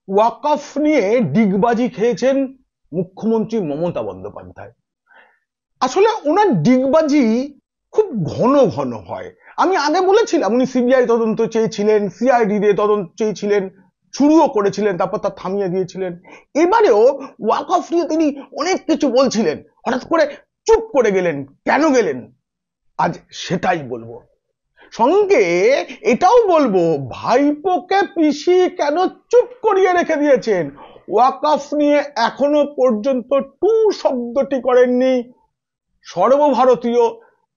ওয়াকফ নিয়ে ডিগবাজি খেয়েছেন মুখ্যমন্ত্রী মমতা বন্দ্যোপাধ্যায়। আসলে ওনার ডিগবাজি খুব ঘন ঘন হয়। আমি আগে বলেছিলাম উনি সিবিআই তদন্ত চেয়েছিলেন, সিআইডি দিয়ে তদন্ত চেয়েছিলেন, শুরুও করেছিলেন, তারপর তা থামিয়ে দিয়েছিলেন। এবারেও ওয়াকফ নিয়ে তিনি অনেক কিছু বলছিলেন, হঠাৎ করে চুপ করে গেলেন। কেন গেলেন আজ সেটাই বলবো। সঙ্গে এটাও বলবো ভাইপোকে পিসি কেন চুপ করিয়ে রেখে দিয়েছেন। ওয়াকফ নিয়ে এখনো পর্যন্ত টু শব্দটি করেননি সর্বভারতীয়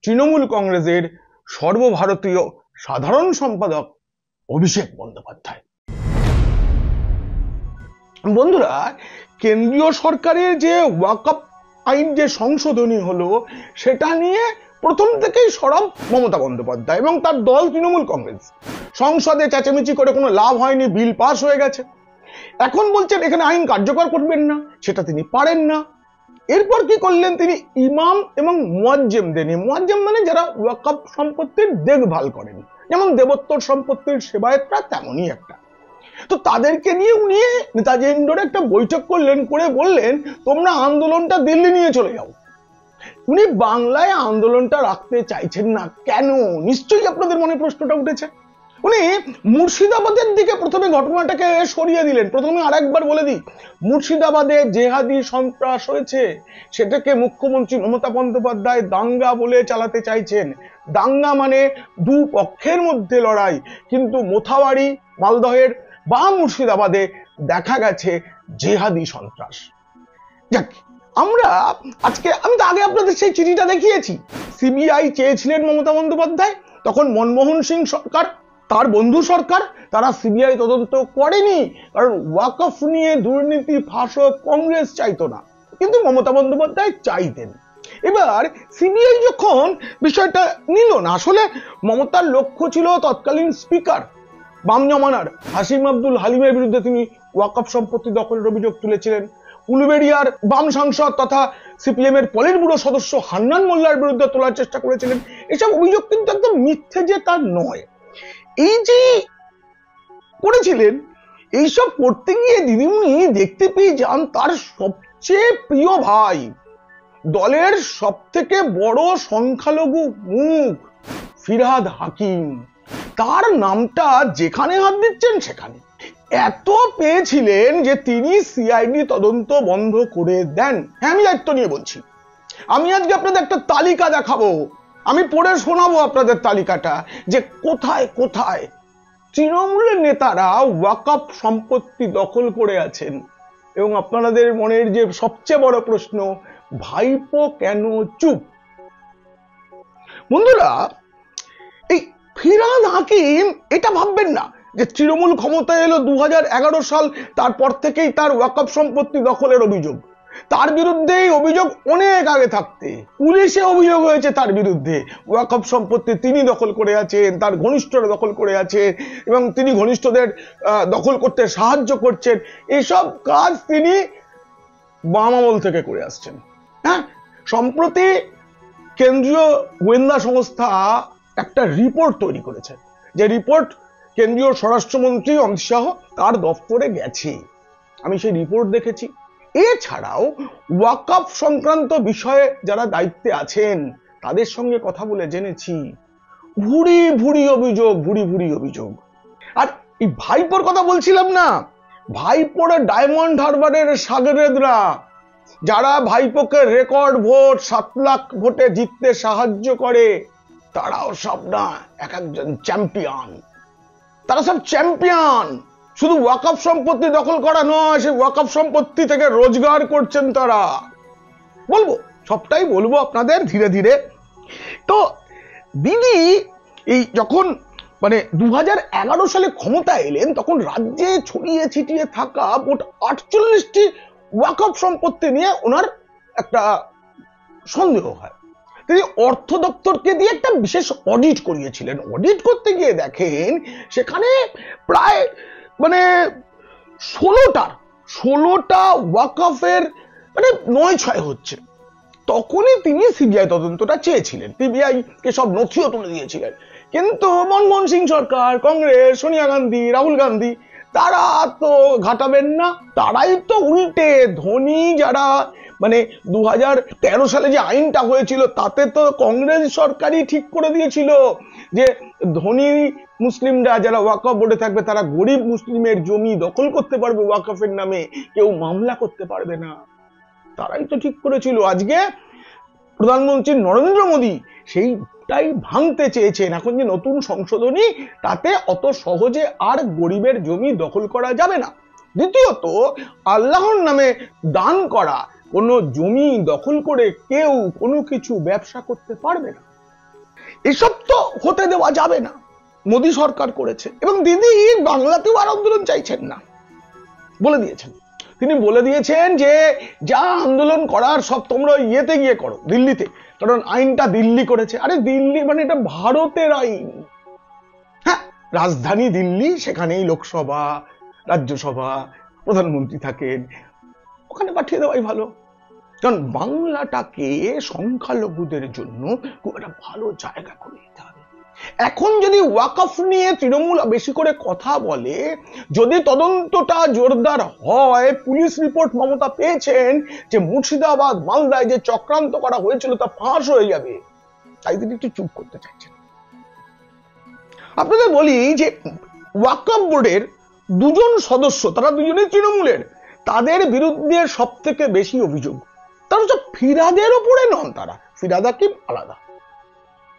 তৃণমূল কংগ্রেসের সর্বভারতীয় সাধারণ সম্পাদক অভিষেক বন্দ্যোপাধ্যায়। বন্ধুরা, কেন্দ্রীয় সরকারের যে ওয়াকফ আইন যে সংশোধনী হলো সেটা নিয়ে প্রথম থেকেই সরব মমতা বন্দ্যোপাধ্যায় এবং তার দল তৃণমূল কংগ্রেস। সংসদে চেঁচামেচি করে কোনো লাভ হয়নি, বিল পাস হয়ে গেছে। এখন বলছেন এখানে আইন কার্যকর করবেন না, সেটা তিনি পারেন না। এরপর কি করলেন, তিনি ইমাম এবং মুয়াজ্জেমদের নিয়ে, মুয়াজ্জেম মানে যারা ওয়াকফ সম্পত্তির দেখভাল করেন, যেমন দেবোত্তর সম্পত্তির সেবায়েতরা তেমনই একটা, তো তাদেরকে নিয়ে উনি নেতাজি ইন্ডোরে একটা বৈঠক করলেন, করে বললেন তোমরা আন্দোলনটা দিল্লি নিয়ে চলে যাও। উনি বাংলায় আন্দোলনটা রাখতে চাইছেন না কেন? নিশ্চয়ই আপনাদের মনে প্রশ্নটা উঠেছে। উনি মুর্শিদাবাদের দিকে প্রথমে ঘটনাটাকে সরিয়ে দিলেন। প্রথমে আরেকবার বলে দিই, মুর্শিদাবাদে জেহাদি সন্ত্রাস হয়েছে, সেটাকে মুখ্যমন্ত্রী মমতা বন্দ্যোপাধ্যায় দাঙ্গা বলে চালাতে চাইছেন। দাঙ্গা মানে দু পক্ষের মধ্যে লড়াই, কিন্তু মোথাবাড়ি মালদহের বা মুর্শিদাবাদে দেখা গেছে জেহাদি সন্ত্রাস। যাক, আমরা আজকে, আমি তো আগে আপনাদের সেই চিঠিটা দেখিয়েছি। সিবিআই চেয়েছিলেন মমতা বন্দ্যোপাধ্যায়, তখন মনমোহন সিং সরকার, তার বন্ধু সরকার, তারা সিবিআই তদন্ত করেনি, কারণ ওয়াকফ নিয়ে দুর্নীতি ফাঁস হোক কংগ্রেস চাইতো না, কিন্তু মমতা বন্দ্যোপাধ্যায় চাইতেন। এবার সিবিআই যখন বিষয়টা নিল না, আসলে মমতার লক্ষ্য ছিল তৎকালীন স্পিকার বাম জমানার হাসিম আব্দুল হালিমের বিরুদ্ধে তিনি ওয়াকফ সম্পত্তি দখলের অভিযোগ তুলেছিলেন। উলুবেড়িয়ার বাম সাংসদ তথা সিপিএম এর পলিট ব্যুরো সদস্য হান্নান মোল্লার বিরুদ্ধে তোলার চেষ্টা করেছিলেন। এসব অভিযোগ কিন্তু একদম মিথ্যে যে তা নয়। এই যে করেছিলেন, এইসব করতে গিয়ে দিদিমণি দেখতে পেয়ে যান তার সবচেয়ে প্রিয় ভাই, দলের সব থেকে বড় সংখ্যালঘু মুখ ফিরহাদ হাকিম, তার নামটা যেখানে হাত দিচ্ছেন সেখানে। এত পেয়েছিলেন যে তিনি সিআইডি তদন্ত বন্ধ করে দেন। হ্যাঁ, আমি দায়িত্ব নিয়ে বলছি। আমি আজকে আপনাদের একটা তালিকা দেখাবো, আমি পড়ে শোনাবো আপনাদের তালিকাটা, যে কোথায় কোথায় তৃণমূলের নেতারা ওয়াকফ সম্পত্তি দখল করে আছেন। এবং আপনাদের মনের যে সবচেয়ে বড় প্রশ্ন, ভাইপো কেন চুপ? বন্ধুরা, এই ফিরহাদ হাকিম, এটা ভাববেন না যে তৃণমূল ক্ষমতায় এলো 2011 সাল, তারপর থেকেই তার ওয়াকফ সম্পত্তি দখলের অভিযোগ। তার বিরুদ্ধে অভিযোগ অনেক আগে থাকতে পুলিশে অভিযোগ হয়েছে তার বিরুদ্ধে, ওয়াকফ সম্পত্তি তিনি দখল করে আছেন, তার ঘনিষ্ঠরা দখল করে আছে এবং তিনি ঘনিষ্ঠদের দখল করতে সাহায্য করছেন। এসব কাজ তিনি বাম আমল থেকে করে আসছেন। হ্যাঁ, সম্প্রতি কেন্দ্রীয় গোয়েন্দা সংস্থা একটা রিপোর্ট তৈরি করেছে, যে রিপোর্ট কেন্দ্রীয় স্বরাষ্ট্রমন্ত্রী অমিত শাহ তার দপ্তরে গেছে। আমি সেই রিপোর্ট দেখেছি। এছাড়াও ওয়াকফ সংক্রান্ত বিষয়ে যারা দায়িত্বে আছেন তাদের সঙ্গে কথা বলে জেনেছি ভুরি ভুরি অভিযোগ, ভুরি ভুরি অভিযোগ। আর এই ভাইপোর কথা বলছিলাম না, ভাইপোর ডায়মন্ড হারবারের সাগরেদরা, যারা ভাইপোকে রেকর্ড ভোট 7 লাখ ভোটে জিততে সাহায্য করে, তারাও সব না এক একজন চ্যাম্পিয়ন। তারা সব চ্যাম্পিয়ন। শুধু ওয়াকফ সম্পত্তি দখল করা নয়, সেই ওয়াকফ সম্পত্তি থেকে রোজগার করছেন তারা। বলবো, সবটাই বলবো আপনাদের ধীরে ধীরে। তো দিদি এই যখন মানে 2011 সালে ক্ষমতা এলেন, তখন রাজ্যে ছড়িয়ে ছিটিয়ে থাকা মোট 48টি ওয়াকফ সম্পত্তি নিয়ে ওনার একটা সন্দেহ হয়। তিনি অর্থ দপ্তরকে দিয়ে একটা বিশেষ অডিট করিয়েছিলেন। অডিট করতে গিয়ে দেখেন সেখানে প্রায় মানে 16টা ওয়াকফের মানে 9-6 হচ্ছে। তখনই তিনি সিবিআই তদন্তটা চেয়েছিলেন, সিবিআই কে সব নথিও তুলে দিয়েছিলেন। কিন্তু মনমোহন সিং সরকার, কংগ্রেস, সোনিয়া গান্ধী, রাহুল গান্ধী তারা তো ঘাটাবেন না, তারাই তো উল্টে ধনী যারা, মানে 2013 সালে যে আইনটা হয়েছিল তাতে তো কংগ্রেস সরকারই ঠিক করে দিয়েছিল যে ধনী মুসলিমরা যারা ওয়াকফ বোর্ডে থাকবে তারা গরিব মুসলিমের জমি দখল করতে পারবে ওয়াকফের নামে, কেউ মামলা করতে পারবে না। তারাই তো ঠিক করেছিল। আজকে প্রধানমন্ত্রী নরেন্দ্র মোদী সেইটাই ভাঙতে চেয়েছেন। এখন যে নতুন সংশোধনী, তাতে অত সহজে আর গরিবের জমি দখল করা যাবে না। দ্বিতীয়ত, আল্লাহর নামে দান করা কোনো জমি দখল করে কেউ কোনো কিছু ব্যবসা করতে পারবে না। এসব তো হতে দেওয়া যাবে না, মোদী সরকার করেছে। এবং দিদি বাংলাতেও আর আন্দোলন চাইছেন না, বলে দিয়েছেন। তিনি বলে দিয়েছেন যে যা আন্দোলন করার সব তোমরা ইয়েতে গিয়ে করো, দিল্লিতে, কারণ আইনটা দিল্লি করেছে। আরে দিল্লি মানে এটা ভারতের আইন। হ্যাঁ, রাজধানী দিল্লি, সেখানেই লোকসভা, রাজ্যসভা, প্রধানমন্ত্রী থাকেন, ওখানে পাঠিয়ে দেওয়াই ভালো। কারণ বাংলাটাকে সংখ্যালঘুদের জন্য খুব একটা ভালো জায়গা করে দিতে হবে। এখন যদি ওয়াকফ নিয়ে তৃণমূল বেশি করে কথা বলে, যদি তদন্তটা জোরদার হয়, পুলিশ রিপোর্ট মমতা পেয়েছেন যে মুর্শিদাবাদ মালদায় যে চক্রান্ত করা হয়েছিল তা ফাঁস হয়ে যাবে, তাই তিনি একটু চুপ করতে চাইছেন। আপনাদের বলি যে ওয়াকফ বোর্ডের দুজন সদস্য, তারা দুজনেই তৃণমূলের, তাদের বিরুদ্ধে সব থেকে বেশি অভিযোগ তারা হচ্ছে ফিরাদের ওপরে নন, তারা ফিরাদ হাকিম আলাদা।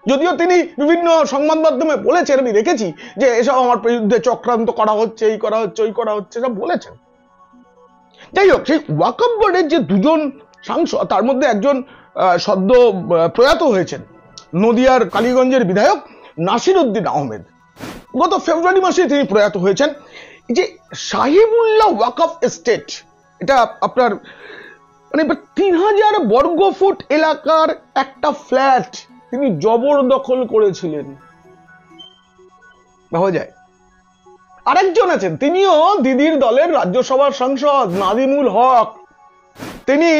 যদিও তিনি বিভিন্ন সংবাদ মাধ্যমে বলেছেন, আমি দেখেছি যে এসব আমার বিরুদ্ধে চক্রান্ত করা হচ্ছে, এই করা হচ্ছে, ওই করা হচ্ছে, সব বলেছেন। যাই হোক, সেই ওয়াকফ বোর্ডের যে দুজন সাংসদ, তার মধ্যে একজন সদ্য প্রয়াত হয়েছেন, নদিয়ার কালীগঞ্জের বিধায়ক নাসির উদ্দিন আহমেদ। গত ফেব্রুয়ারি মাসে তিনি প্রয়াত হয়েছেন। যে সাহিবুল্লাহ ওয়াকফ এস্টেট, এটা আপনার মানে 3000 বর্গফুট এলাকার একটা ফ্ল্যাট তিনি জবরদখল করেছিলেন, ভাবা যায়। আরেকজন আছেন, তিনিও দিদির দলের রাজ্যসভার সাংসদ নাদিমুল হক। তিনি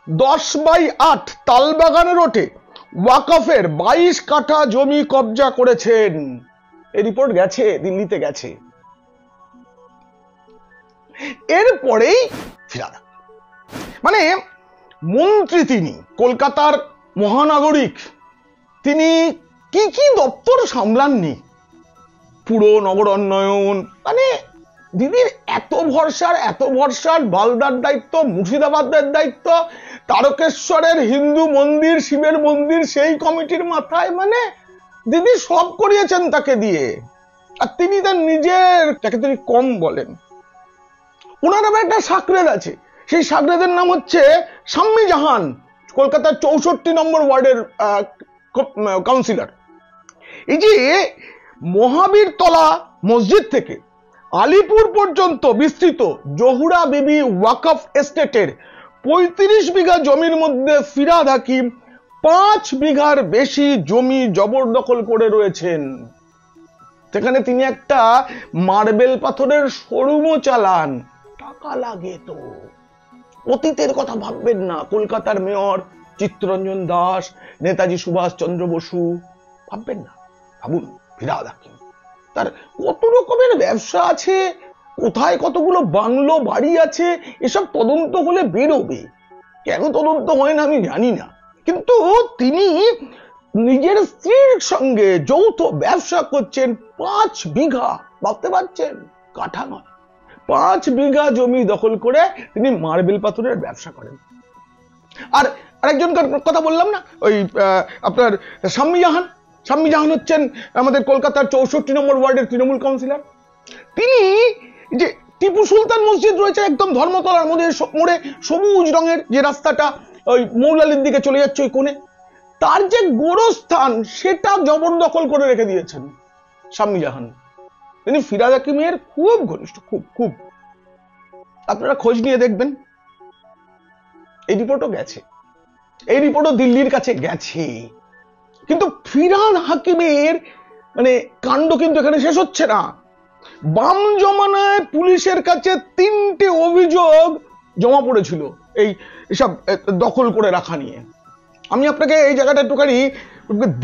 10/8 তালবাগান রোডে ওয়াকফের 22 কাঠা জমি কবজা করেছেন। এই রিপোর্ট গেছে, দিল্লিতে গেছে। এরপরেই ফিরাদ, মানে মন্ত্রী, তিনি কলকাতার মহানাগরিক, তিনি কি কি দপ্তর সামলাননি, পুরো নগর উন্নয়ন, মানে দিদির এত ভরসার বালদার দায়িত্ব, মুর্শিদাবাদের দায়িত্ব, তারকেশ্বরের হিন্দু মন্দির, শিবের মন্দির, সেই কমিটির মাথায়, মানে দিদি সব করিয়েছেন তাকে দিয়ে। আর তিনি তার নিজের, তাকে তিনি কম বলেন। ওনার আবার একটা সাকরেদ আছে, সেই সাকরেদের নাম হচ্ছে শাম্মী জাহান, কলকাতার 64 নম্বর ওয়ার্ডের কাউন্সিলর। এই যে মহাবীরতলা মসজিদ থেকে আলিপুর পর্যন্ত বিস্তৃত জহুরা বিবি ওয়াকফ এস্টেটের 35 বিঘা জমির মধ্যে ফিরাদ হাকিম 5 বিঘার বেশি জমি জবরদখল করে রয়েছেন। সেখানে তিনি একটা মার্বেল পাথরের শোরুমও চালান। টাকা লাগে তো, অতীতের কথা ভাববেন না। কলকাতার মেয়র চিত্তরঞ্জন দাস, নেতাজি সুভাষচন্দ্র বসু, ভাববেন না, ভাবুন ফিরাদ হাকিম, তার কত রকমের ব্যবসা আছে, কোথায় কতগুলো বাংলো বাড়ি আছে, এসব তদন্ত হলে বেরোবে। কেন তদন্ত হয় না আমি জানি না, কিন্তু তিনি নিজের স্ত্রীর সঙ্গে যৌথ ব্যবসা করছেন। 5 বিঘা, ভাবতে পারছেন, কাঠা নয়, 5 বিঘা জমি দখল করে তিনি মার্বেল পাথরের ব্যবসা করেন। আর আরেকজনকার কথা বললাম না, ওই আপনার শাম্মী জাহান হচ্ছেন আমাদের কলকাতার 64 নম্বর ওয়ার্ডের তৃণমূল কাউন্সিলর। তিনি যে টিপু সুলতান মসজিদ রয়েছে একদম ধর্মতলার মধ্যে মোড়ে, সবুজ রঙের যে রাস্তাটা ওই মৌলালির দিকে চলে যাচ্ছে, ওই কোণে, তার যে গোরস্থান সেটা জবরদখল করে রেখে দিয়েছেন শাম্মী জাহান। তিনি ফিরাদ হাকিমের খুব ঘনিষ্ঠ, খুব। আপনারা খোঁজ নিয়ে দেখবেন, এই রিপোর্টও গেছে, এই রিপোর্টও দিল্লির কাছে গেছে। কিন্তু ফিরাদ হাকিমের মানে কাণ্ড কিন্তু এখানে শেষ হচ্ছে না। বাম জমানায় পুলিশের কাছে 3টে অভিযোগ জমা পড়েছিল এই সব দখল করে রাখা নিয়ে। আমি আপনাকে এই জায়গাটা একটুখানি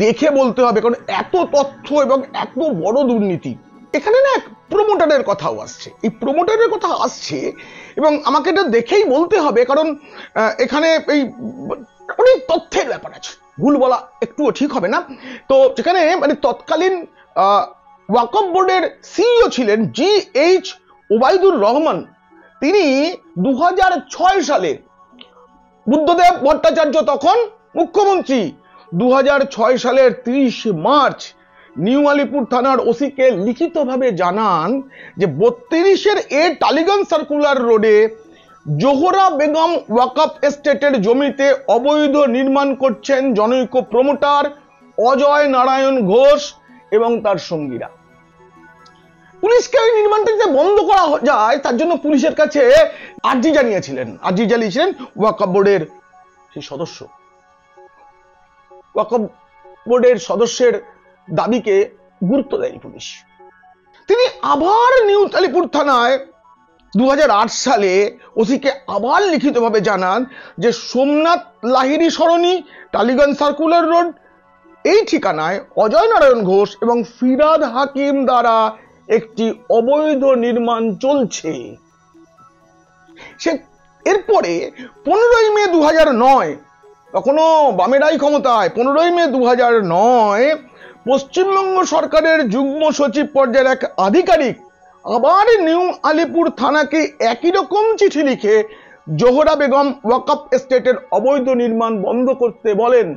দেখে বলতে হবে, কারণ এত তথ্য এবং এত বড় দুর্নীতি এখানে না এক প্রমোটারের কথাও আসছে, এই প্রমোটারের কথা আসছে এবং আমাকে এটা দেখেই বলতে হবে, কারণ এখানে এই অনেক তথ্যের ব্যাপার আছে, ভুল বলা একটুও ঠিক হবে না। তো সেখানে মানে তৎকালীন ওয়াকফ বোর্ডের সিইও ছিলেন GH ওবায়দুর রহমান। তিনি 2006 সালে, বুদ্ধদেব ভট্টাচার্য তখন মুখ্যমন্ত্রী, 2006 সালের 30 মার্চ নিউ আলিপুর থানার ওসিকে লিখিতভাবে জানান যে 32 টালিগঞ্জ সার্কুলার রোডে জোহরা বেগম ওয়াকফ এস্টেটের জমিতে অবৈধ নির্মাণ করছেন জনৈক প্রমোটার অজয় নারায়ণ ঘোষ এবং তার সঙ্গীরা। পুলিশকে ওই নির্মাণটা যাতে বন্ধ করা যায় তার জন্য পুলিশের কাছে আর্জি জানিয়েছিলেন ওয়াকফ বোর্ডের সেই সদস্য। ওয়াকফ বোর্ডের সদস্যের দাবিকে গুরুত্ব দেয়নি পুলিশ। তিনি আবার নিউ আলিপুর থানায় 2008 সালে ওসিকে আবার লিখিতভাবে জানান যে সোমনাথ লাহিড়ী সরণি, টালিগঞ্জ সার্কুলার রোড, এই ঠিকানায় অজয় নারায়ণ ঘোষ এবং ফিরাদ হাকিম দ্বারা একটি অবৈধ নির্মাণ চলছে। সে এরপরে 15 মে 2009, তখনও বামেরাই ক্ষমতায়, 15 মে 2009 পশ্চিমবঙ্গ সরকারের যুগ্ম সচিব পর্যায়ের এক আধিকারিক আবার নিউ আলিপুর থানাকে একই রকম চিঠি লিখে জোহরা বেগম ওয়াকফ এস্টেটের অবৈধ নির্মাণ বন্ধ করতে বলেন।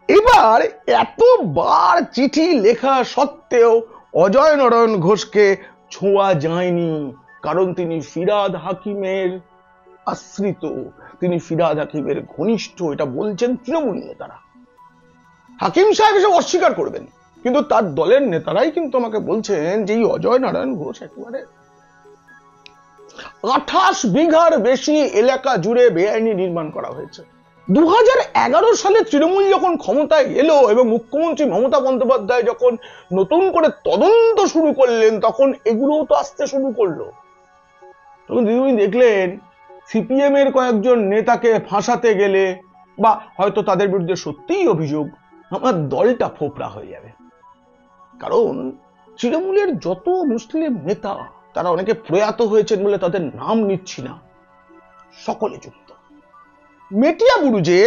এবার এতবার চিঠি লেখা সত্ত্বেও অজয় নারায়ণ ঘোষকে ছোঁয়া যায়নি, কারণ তিনি ফিরাদ হাকিমের আশ্রিত, তিনি ফিরাদ হাকিমের ঘনিষ্ঠ, এটা বলছেন তৃণমূল নেতারা। হাকিম সাহেব এসব অস্বীকার করবেন, কিন্তু তার দলের নেতারাই কিন্তু আমাকে বলছেন যে এই অজয় নারায়ণ ঘোষ একেবারে 28 বিঘার বেশি এলাকা জুড়ে বেআইনি নির্মাণ করা হয়েছে। 2011 সালে তৃণমূল যখন ক্ষমতায় এলো এবং মুখ্যমন্ত্রী মমতা বন্দ্যোপাধ্যায় যখন নতুন করে তদন্ত শুরু করলেন, তখন এগুলোও তো আসতে শুরু করলো। তখন দিদিমণি দেখলেন সিপিএম এর কয়েকজন নেতাকে ফাঁসাতে গেলে বা হয়তো তাদের বিরুদ্ধে সত্যিই অভিযোগ, আমার দলটা ফোপড়া হয়ে যাবে। কারণ তৃণমূলের যত মুসলিম নেতা, তারা অনেকে প্রয়াত হয়েছেন বলে তাদের নাম নিচ্ছি না, সকলে যুক্ত। মেটিয়া বুরুজে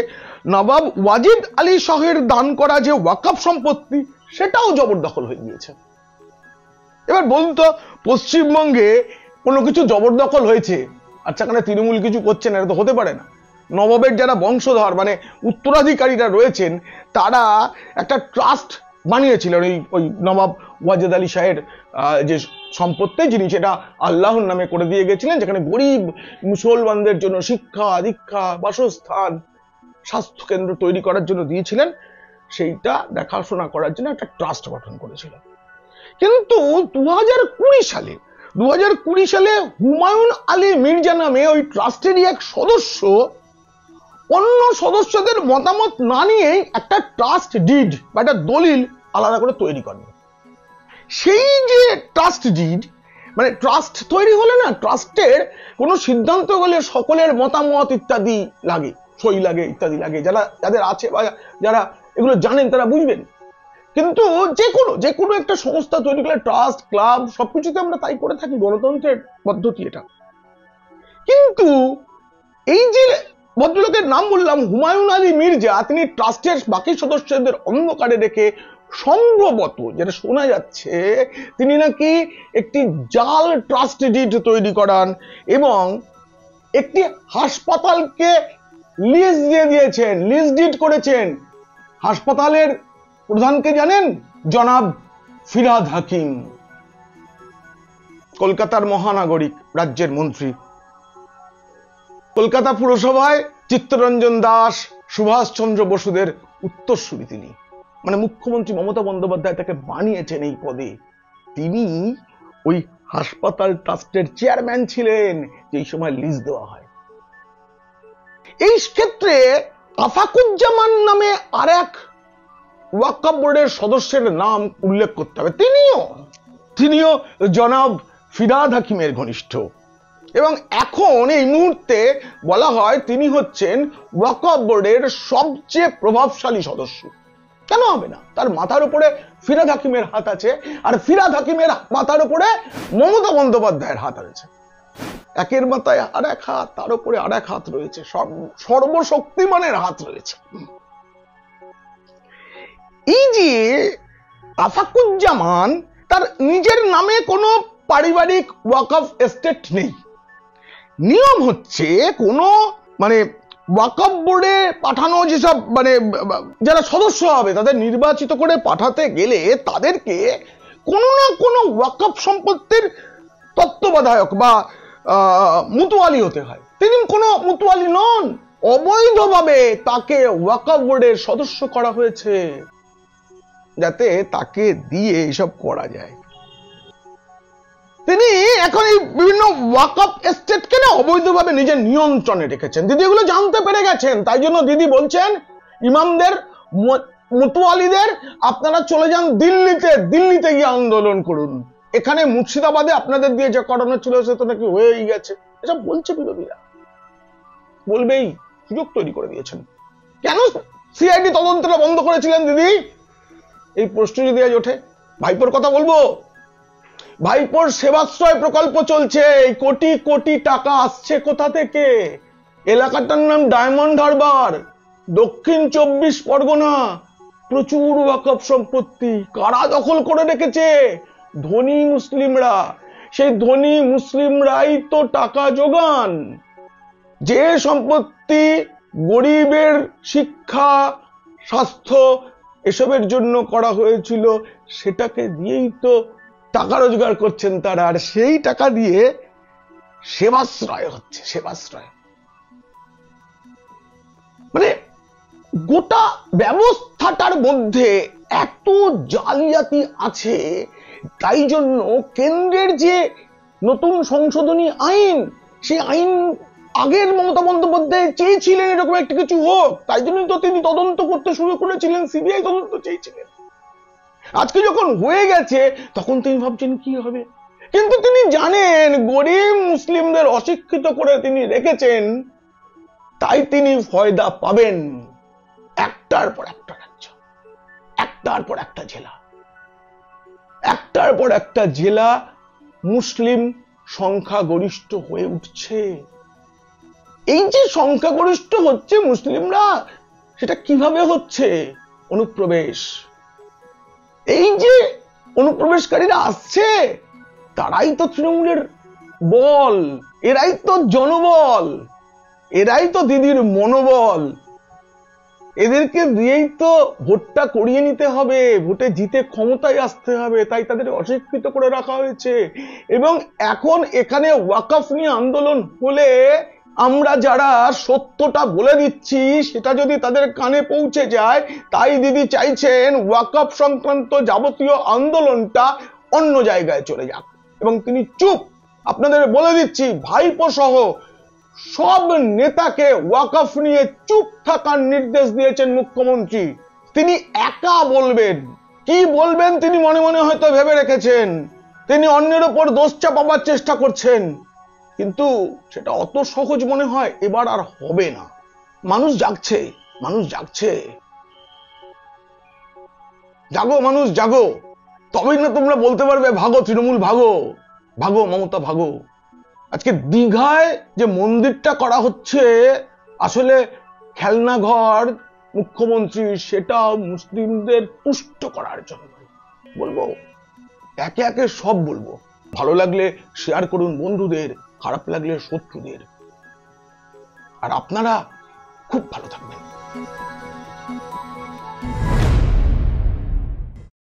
নবাব ওয়াজিদ আলী শাহের দান করা যে ওয়াকফ সম্পত্তি, সেটাও জবরদখল হয়ে গিয়েছে। এবার বলুন তো, পশ্চিমবঙ্গে কোনো কিছু জবরদখল হয়েছে আর সেখানে তৃণমূল কিছু করছে না, এটা তো হতে পারে না। নবাবের যারা বংশধর মানে উত্তরাধিকারীরা রয়েছেন, তারা একটা ট্রাস্ট বানিয়েছিলেন ওই নবাব ওয়াজিদ আলী শাহের যে সম্পত্তি, যিনি সেটা আল্লাহর নামে করে দিয়ে গেছিলেন, যেখানে গরিব মুসলমানদের জন্য শিক্ষা দীক্ষা, বাসস্থান, স্বাস্থ্য কেন্দ্র তৈরি করার জন্য দিয়েছিলেন। সেইটা দেখাশোনা করার জন্য একটা ট্রাস্ট গঠন করেছিল। কিন্তু 2020 সালে হুমায়ুন আলী মির্জা নামে ওই ট্রাস্টেরই এক সদস্য অন্য সদস্যদের মতামত না নিয়েই একটা ট্রাস্ট ডিড বা একটা দলিল আলাদা করে তৈরি করেন। সেই যে ট্রাস্ট ডিড, মানে ট্রাস্ট তৈরি হলে না, ট্রাস্টের কোনো সিদ্ধান্ত হলে সকলের মতামত ইত্যাদি লাগে, সই লাগে ইত্যাদি লাগে, যাদের আছে বা যারা এগুলো জানেন তারা বুঝবেন। কিন্তু যে কোনো একটা সংস্থা তৈরি করলে, ট্রাস্ট, ক্লাব, সবকিছুতে আমরা তাই করে থাকি, গণতন্ত্রের পদ্ধতি এটা। কিন্তু এই যে ভদ্রলোকের নাম বললাম হুমায়ুন আলী মির্জা, তিনি ট্রাস্টের বাকি সদস্যদের অন্ধকারে রেখে সম্ভবত যেটা শোনা যাচ্ছে, তিনি নাকি একটি জাল ট্রাস্ট ডিড তৈরি করান এবং একটি হাসপাতালকে লিজ দিয়ে দিয়েছেন, লিজ ডিড করেছেন। হাসপাতালের প্রধানকে জানেন? জনাব ফিরাদ হাকিম, কলকাতার মহানাগরিক, রাজ্যের মন্ত্রী। কলকাতা পুরসভায় চিত্তরঞ্জন দাস, সুভাষচন্দ্র বসুদের উত্তরসূরি তিনি, মানে মুখ্যমন্ত্রী মমতা বন্দ্যোপাধ্যায় তাকে বানিয়েছেন এই পদে। তিনি ওই হাসপাতাল ট্রাস্টের চেয়ারম্যান ছিলেন যেই সময় লিজ দেওয়া হয়। এই ক্ষেত্রে আফাকুজ্জামান নামে আর এক ওয়াকফ বোর্ডের সদস্যের নাম উল্লেখ করতে হবে। তিনিও জনাব ফিরাদ হাকিমের ঘনিষ্ঠ এবং এখন এই মুহূর্তে বলা হয় তিনি হচ্ছেন ওয়াকফ বোর্ডের সবচেয়ে প্রভাবশালী সদস্য। কেন হবে না? তার মাথার উপরে ফিরহাদ হাকিমের হাত আছে, আর ফিরহাদ হাকিমের মাথার উপরে মমতা বন্দ্যোপাধ্যায়ের হাত আছে। একের মাথায় আর এক হাত, তার উপরে আর এক হাত রয়েছে, সর্বশক্তিমানের হাত রয়েছে। এই যে আসাকুজ্জামান, তার নিজের নামে কোনো পারিবারিক ওয়াকফ এস্টেট নেই। নিয়ম হচ্ছে কোনো ওয়াকফ বোর্ডে পাঠানো যেসব যারা সদস্য হবে তাদের নির্বাচিত করে পাঠাতে গেলে তাদেরকে কোনো না কোনো ওয়াকফ সম্পত্তির তত্ত্বাবধায়ক বা মুতুয়ালি হতে হয়। তিনি কোনো মুতুয়ালি নন, অবৈধভাবে তাকে ওয়াকফ বোর্ডের সদস্য করা হয়েছে যাতে তাকে দিয়ে এসব করা যায়। তিনি এখন এই বিভিন্ন ওয়াকফ এস্টেটকে না অবৈধভাবে নিজের নিয়ন্ত্রণে রেখেছেন। দিদি এগুলো জানতে পেরে গেছেন, তাই জন্য দিদি বলছেন ইমামদের, মুতুয়ালিদের আপনারা চলে যান দিল্লিতে গিয়ে আন্দোলন করুন। এখানে মুর্শিদাবাদে আপনাদের দিয়ে যা করানো ছিল সে তো নাকি হয়েই গেছে। এসব বলছে বিরোধীরা, বলবেই, সুযোগ তৈরি করে দিয়েছেন। কেন সিআইডি তদন্তটা বন্ধ করেছিলেন দিদি? এই প্রশ্ন যদি আজ ওঠে। ভাইপোর কথা বলবো। ভাইপোর সেবাশ্রয় প্রকল্প চলছে, কোটি কোটি টাকা আসছে কোথা থেকে? এলাকাটার নাম ডায়মন্ড হারবার, দক্ষিণ 24 পরগনা। প্রচুর ওয়াকফ সম্পত্তি কারা দখল করে রেখেছে? ধনী মুসলিমরা। সেই ধনী মুসলিমরাই তো টাকা যোগান। যে সম্পত্তি গরিবের শিক্ষা, স্বাস্থ্য এসবের জন্য করা হয়েছিল সেটাকে দিয়েই তো টাকা রোজগার করছেন তারা, আর সেই টাকা দিয়ে সেবাশ্রয় হচ্ছে। সেবাশ্রয় গোটা ব্যবস্থাটার মধ্যে এত জালিয়াতি আছে। তাই জন্য কেন্দ্রের যে নতুন সংশোধনী আইন, সেই আইন আগের মমতা বন্দ্যোপাধ্যায় চেয়েছিলেন এরকম একটা কিছু হোক, তাই জন্যই তো তিনি তদন্ত করতে শুরু করেছিলেন, সিবিআই তদন্ত চেয়েছিলেন। আজকে যখন হয়ে গেছে তখন তিনি ভাবছেন কি হবে, কিন্তু তিনি জানেন গরিব মুসলিমদের অশিক্ষিত করে তিনি রেখেছেন, তাই তিনি ফয়দা পাবেন। একটার পর একটা রাজ্য, একটার পর একটা জেলা, একটার পর একটা জেলা মুসলিম সংখ্যাগরিষ্ঠ হয়ে উঠছে। এই যে সংখ্যাগরিষ্ঠ হচ্ছে মুসলিমরা, সেটা কিভাবে হচ্ছে? অনুপ্রবেশ। এই যে অনুপ্রবেশকারীরা আসছে তারাই তো তৃণমূলের বল, এরাই তো জনবল, এরাই তো দিদির মনোবল। এদেরকে দিয়েই তো ভোটটা করিয়ে নিতে হবে, ভোটে জিতে ক্ষমতায় আসতে হবে, তাই তাদের অশিক্ষিত করে রাখা হয়েছে। এবং এখন এখানে ওয়াকফ নিয়ে আন্দোলন হলে আমরা যারা সত্যটা বলে দিচ্ছি সেটা যদি তাদের কানে পৌঁছে যায়, তাই দিদি চাইছেন ওয়াকফ সংক্রান্ত যাবতীয় আন্দোলনটা অন্য জায়গায় চলে যাক। এবং তিনি চুপ, আপনাদের বলে দিচ্ছি ভাইপো সহ সব নেতাকে ওয়াকফ নিয়ে চুপ থাকার নির্দেশ দিয়েছেন মুখ্যমন্ত্রী। তিনি একা বলবেন, কি বলবেন তিনি মনে মনে হয়তো ভেবে রেখেছেন। তিনি অন্যের উপর দোষ চাপাবার চেষ্টা করছেন, কিন্তু সেটা অত সহজ মনে হয় এবার আর হবে না। মানুষ জাগছে, মানুষ জাগছে। জাগো মানুষ জাগো, তবেই না তোমরা বলতে পারবে ভাগো তৃণমূল, ভাগো, ভাগো মমতা, ভাগো। আজকে দীঘায় যে মন্দিরটা করা হচ্ছে আসলে খেলনাঘর মুখ্যমন্ত্রী, সেটা মুসলিমদের তুষ্ট করার জন্য। বলবো একে একে সব বলবো। ভালো লাগলে শেয়ার করুন বন্ধুদের, খারাপ লাগলে শত্রুদের। আর আপনারা খুব ভালো থাকবেন।